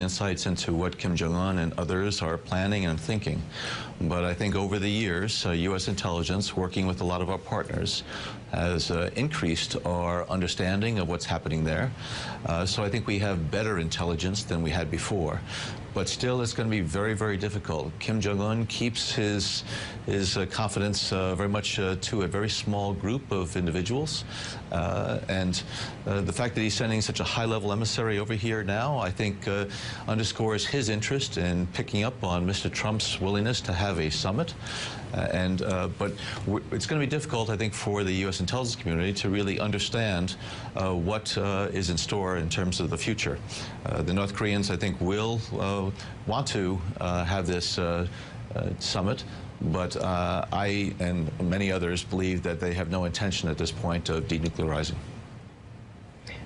insights into what Kim Jong-un and others are planning and thinking. But I think over the years, U.S. intelligence, working with a lot of our partners, has increased our understanding of what's happening there. So I think we have better intelligence than we had before. But still, it's going to be very, very difficult. Kim Jong-un keeps his confidence very much to a very small group of individuals. And the fact that he's sending such a high-level emissary over here now, I think, underscores his interest in picking up on Mr. Trump's willingness to have a summit. But it's going to be difficult, I think, for the U.S. intelligence community to really understand what is in store in terms of the future. The North Koreans, I think, will want to have this summit, but I and many others believe that they have no intention at this point of denuclearizing.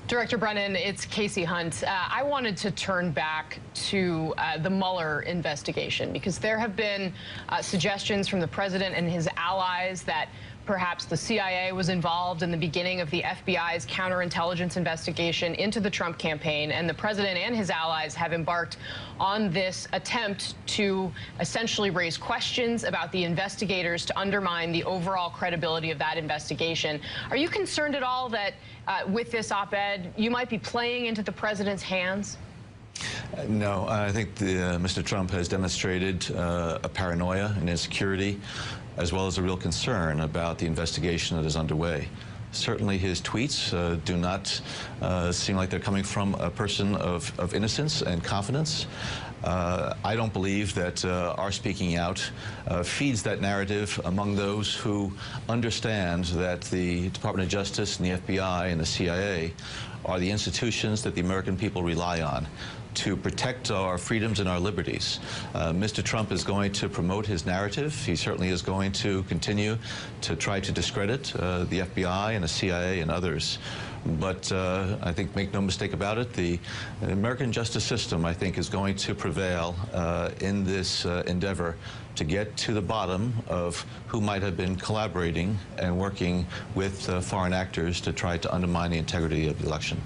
Director Brennan, it's Casey Hunt. I wanted to turn back to the Mueller investigation, because there have been suggestions from the president and his allies that perhaps the CIA was involved in the beginning of the FBI's counterintelligence investigation into the Trump campaign, and the president and his allies have embarked on this attempt to essentially raise questions about the investigators to undermine the overall credibility of that investigation. Are you concerned at all that with this op-ed you might be playing into the president's hands? No, I think Mr. Trump has demonstrated a paranoia and insecurity, as well as a real concern about the investigation that is underway. Certainly his tweets do not seem like they're coming from a person of innocence and confidence. I don't believe that our speaking out feeds that narrative among those who understand that the Department of Justice and the FBI and the CIA are the institutions that the American people rely on to protect our freedoms and our liberties. Mr. Trump is going to promote his narrative. He certainly is going to continue to try to discredit the FBI and the CIA and others. But I think, make no mistake about it, the American justice system, I think, is going to prevail in this endeavor to get to the bottom of who might have been collaborating and working with foreign actors to try to undermine the integrity of the election.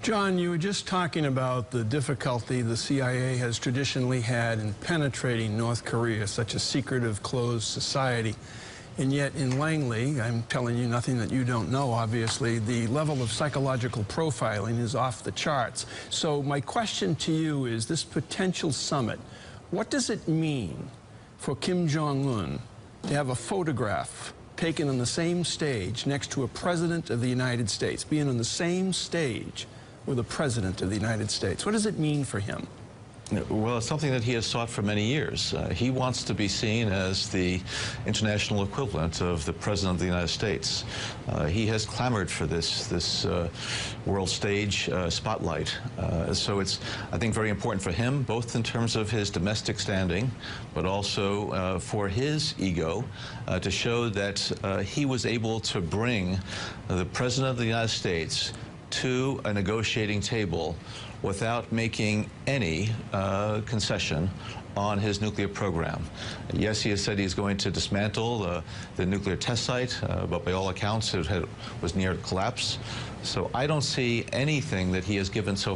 John, you were just talking about the difficulty the CIA has traditionally had in penetrating North Korea, such a secretive, closed society. And yet in Langley, I'm telling you nothing that you don't know, obviously, the level of psychological profiling is off the charts. So my question to you is, this potential summit, what does it mean for Kim Jong-un to have a photograph taken on the same stage next to a president of the United States, being on the same stage with a president of the United States? What does it mean for him? Well, it's something that he has sought for many years. He wants to be seen as the international equivalent of the President of the United States. He has clamored for this world stage spotlight. So it's, I think, very important for him, both in terms of his domestic standing, but also for his ego, to show that he was able to bring the President of the United States to a negotiating table without making any concession on his nuclear program. Yes, he has said he's going to dismantle the nuclear test site, but by all accounts it was near collapse. So I don't see anything that he has given so far